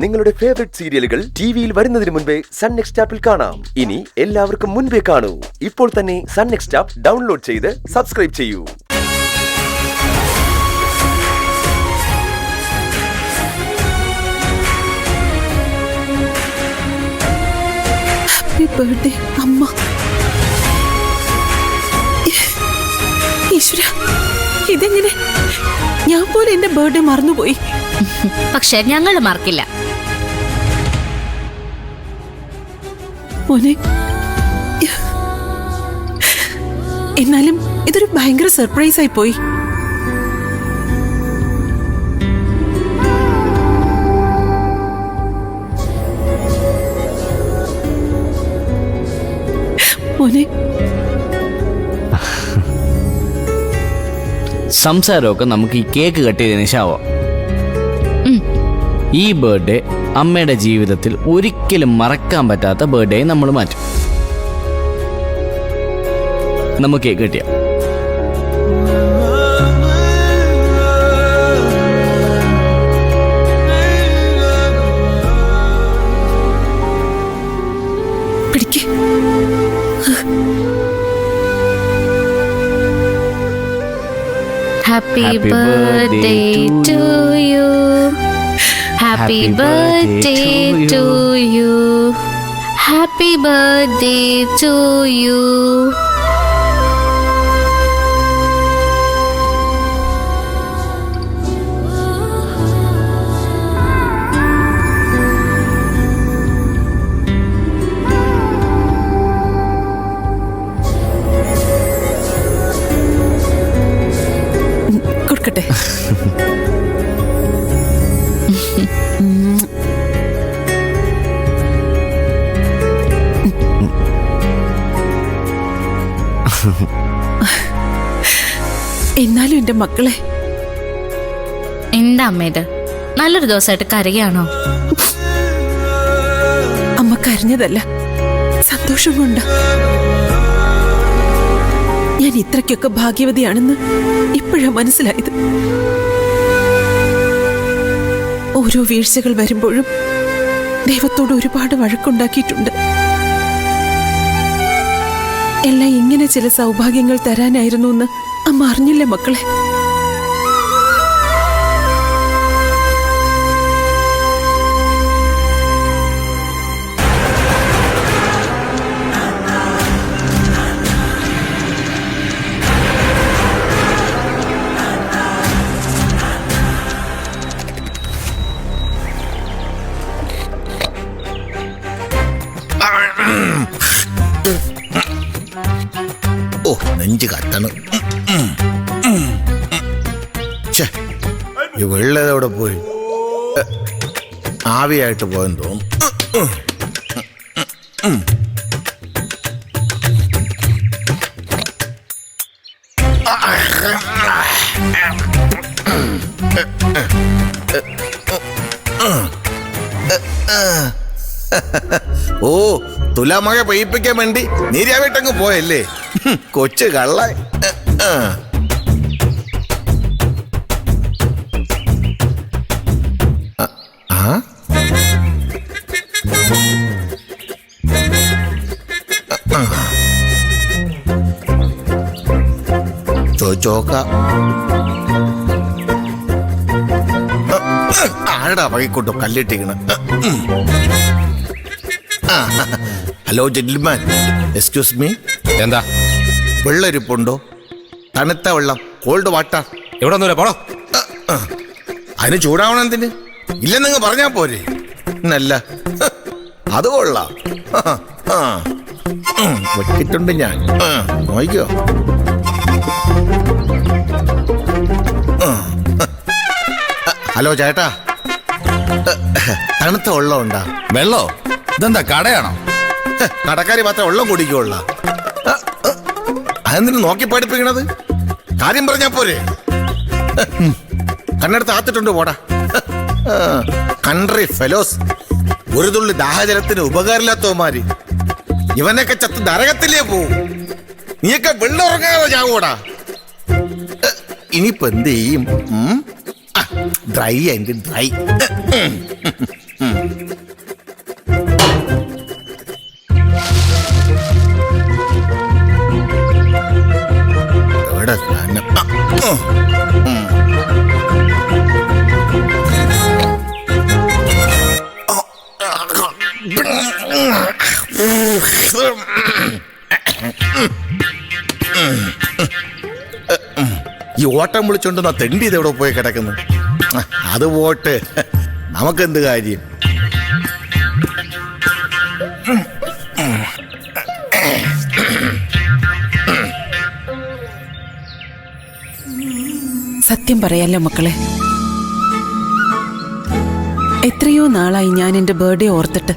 നിങ്ങളുടെ ഫേവറേറ്റ് സീരിയലുകൾ ടിവിയിൽ വരുന്നതിന് മുൻപേ സൺ നെക്സ്റ്റ് ആപ്പിൽ കാണാം. ഇനി എല്ലാവർക്കും മുൻപേ കാണൂ. ഇപ്പോൾ തന്നെ സൺ നെക്സ്റ്റ് ആപ്പ് ഡൗൺലോഡ് ചെയ്ത് സബ്സ്ക്രൈബ് ചെയ്യൂ. ഹാപ്പി ബർത്ത്ഡേ അമ്മ. ഈശ്വര, ഇതെങ്ങനെ? ഞാൻ പോലും എന്റെ ബർത്ത്ഡേ മറന്നുപോയി. പക്ഷെ ഞങ്ങൾ മറക്കില്ല. മോനെ, എന്നാലും ഇതൊരു ഭയങ്കര സർപ്രൈസ് ആയി പോയി. മോനെ, സംസാരമൊക്കെ നമുക്ക് ഈ കേക്ക് കട്ട് ചെയ്തതിന് ശേഷമാവാം. ഈ ബർത്ത്ഡേ അമ്മയുടെ ജീവിതത്തിൽ ഒരിക്കലും മറക്കാൻ പറ്റാത്ത ബർത്ത്ഡേ നമ്മൾ മാറ്റും. നമുക്ക് കേക്ക് കട്ടിയാം. പിടിക്ക്. Happy birthday to you. Happy birthday to you. Happy birthday to you. കൊടുക്കട്ടെ. എന്നാലും എന്റെ മക്കളെ, എന്താ അമ്മ ഇത്? നല്ലൊരു ദിവസമായിട്ട് കരയാണോ? അമ്മ കരഞ്ഞതല്ല, സന്തോഷം കൊണ്ട്. ഞാൻ ഇത്രയ്ക്കൊക്കെ ഭാഗ്യവതിയാണെന്ന് ഇപ്പോഴാ മനസ്സിലായത്. ഓരോ വീഴ്ചകൾ വരുമ്പോഴും ദൈവത്തോട് ഒരുപാട് വഴക്കുണ്ടാക്കിയിട്ടുണ്ട്. എല്ലാം ഇങ്ങനെ ചില സൗഭാഗ്യങ്ങൾ തരാനായിരുന്നു എന്ന് അമ്മ അറിഞ്ഞില്ലേ മക്കളെ? ഓ, നെഞ്ച് കത്തണം. ഈ വെള്ളതവിടെ പോയി ആവിയായിട്ട് പോയെന്ന് തോന്നും. ഓ, തുലാമഴ പെയ്യിപ്പിക്കാൻ വേണ്ടി നീരാവിട്ടങ്ങ് പോയല്ലേ കൊച്ചു കള്ള. ചോദിച്ചോക്ക ആരടാ വഴിക്കോട്ടോ കല്ലിട്ടിക്കണ. Hello gentleman, excuse me. എന്താ? വെള്ളരിപ്പുണ്ടോ? തണുത്ത വെള്ളം, കോൾഡ് വാട്ടർ. എവിടെ ഒന്നുമില്ല, പോണോ. അതിന് ചൂടാവണം എന്തിന്? ഇല്ലെന്നങ്ങ് പറഞ്ഞാ പോരെ. എന്നല്ല, അത് കൊള്ളാം. വെട്ടിട്ടുണ്ട് ഞാൻ. നോക്കിക്കോ. ഹലോ ചേട്ടാ, തണുത്ത വെള്ളം ഉണ്ടാ? വെള്ളോ? ഇതെന്താ കടയാണോ? കടക്കാരി മാത്രം വെള്ളം കുടിക്കുള്ള. അതെന്തിനു നോക്കി പഠിപ്പിക്കണത്? കാര്യം പറഞ്ഞാ പോരെ. കണ്ണെടുത്ത് ആത്തിട്ടുണ്ട് പോടാ. കൺട്രി ഫെലോസ്, ഒരു തുള്ളി ദാഹജലത്തിന് ഉപകാരമില്ലാത്തവന്മാര്. ഇവനൊക്കെ ചത്ത് നരകത്തിലേ പോവും. നീയൊക്കെ വെള്ളം ഉറങ്ങാതെ ചാവൂടാ. ഇനിയിപ്പോ എന്ത് ചെയ്യും? Dry and dry. ഓട്ടം വിളിച്ചോണ്ടെന്നാ തെണ്ടി ഇതെവിടെ പോയി കിടക്കുന്നു. അത് പോട്ട്, നമുക്കെന്ത് കാര്യം. സത്യം പറയാലോ മക്കളെ, എത്രയോ നാളായി ഞാൻ എന്റെ ബർത്ത്ഡേ ഓർത്തിട്ട്.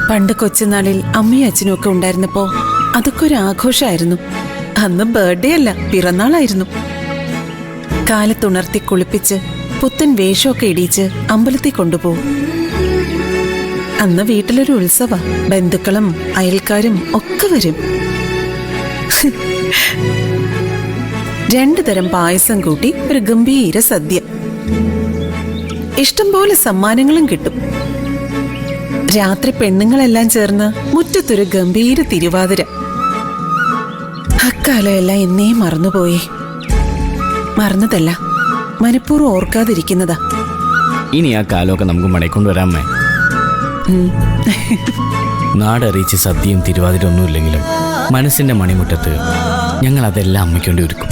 പണ്ട് കൊച്ചുനാളിൽ അമ്മയും അച്ഛനും ഒക്കെ ഉണ്ടായിരുന്നപ്പോ അതൊക്കെ ഒരു ആഘോഷമായിരുന്നു. അന്ന് ബർത്ത്ഡേ അല്ല, പിറന്നാളായിരുന്നു. കാലത്തുണർത്തി കുളിപ്പിച്ച് പുത്തൻ വേഷമൊക്കെ ഇടിയിച്ച് അമ്പലത്തിൽ കൊണ്ടുപോകും. അന്ന് വീട്ടിലൊരു ഉത്സവ, ബന്ധുക്കളും അയൽക്കാരും ഒക്കെ വരും. 2 തരം പായസം കൂട്ടി ഒരു ഗംഭീര സദ്യ. ഇഷ്ടംപോലെ സമ്മാനങ്ങളും കിട്ടും. രാത്രി പെണ്ണുങ്ങളെല്ലാം ചേർന്ന് മുറ്റത്തൊരു ഗംഭീര തിരുവാതിര. അക്കാലമെല്ലാം എന്നേ മറന്നുപോയി. മറന്നതല്ല, മനഃപൂർവ്വം ഓർക്കാതിരിക്കുന്നതാ. ഇനി ആ കാലമൊക്കെ നമുക്ക് മടക്കൊണ്ടുവരാമേ. നാടറിയിച്ച് സദ്യയും തിരുവാതിര ഒന്നുമില്ലെങ്കിലും മനസ്സിന്റെ മണിമുറ്റത്ത് ഞങ്ങൾ അതെല്ലാം അമ്മയ്ക്ക് വേണ്ടി ഒരുക്കും.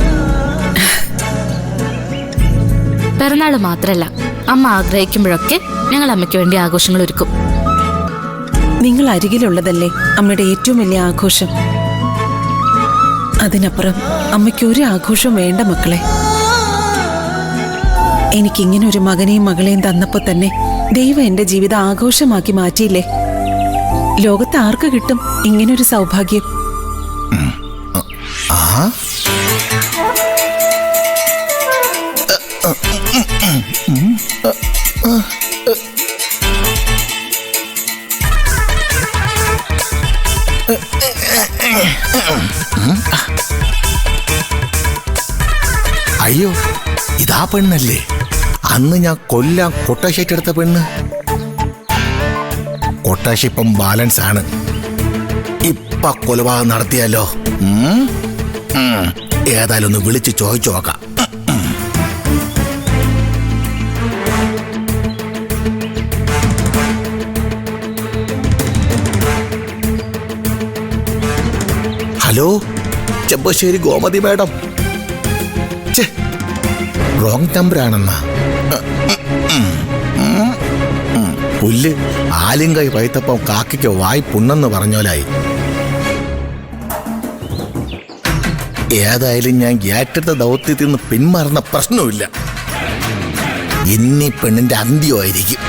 പിറന്നാള് മാത്രല്ല, അമ്മ ആഗ്രഹിക്കുമ്പോഴൊക്കെ ഞങ്ങൾ അമ്മയ്ക്ക് വേണ്ടി ആഘോഷങ്ങൾ ഒരുക്കും. നിങ്ങൾ അരികിലുള്ളതല്ലേ അമ്മയുടെ ഏറ്റവും വലിയ ആഘോഷം. അതിനപ്പുറം അമ്മയ്ക്ക് ഒരു ആഘോഷവും വേണ്ട മക്കളെ. എനിക്കിങ്ങനെ ഒരു മകനെയും മകളെയും തന്നപ്പോ തന്നെ ദൈവം എന്റെ ജീവിതം ആഘോഷമാക്കി മാറ്റിയില്ലേ. ലോകത്ത് ആർക്ക് കിട്ടും ഇങ്ങനൊരു സൗഭാഗ്യം? അയ്യോ, ഇതാ പെണ്ണല്ലേ അന്ന് ഞാൻ കൊല്ലാൻ കൊട്ടാശേറ്റ് എടുത്ത പെണ്ണ്. കൊട്ടാശ ഇപ്പം ബാലൻസ് ആണ്. ഇപ്പൊ കൊലപാതകം നടത്തിയാലോ? ഏതായാലും ഒന്ന് വിളിച്ച് ചോദിച്ചു നോക്കാം. Hello, Chembasseri Gomathi madam. Wrong നമ്പറാണെന്നാ. പുല്ല് ആലിങ്കായി പഴുത്തപ്പം കാക്കയ്ക്ക് വായി പുണ്ണെന്ന് പറഞ്ഞോലായി. ഏതായാലും ഞാൻ ഏറ്റെടുത്ത ദൗത്യത്തിൽ നിന്ന് പിന്മാറുന്ന പ്രശ്നമില്ല. ഇന്നീ പെണ്ണിന്റെ അന്ത്യമായിരിക്കും.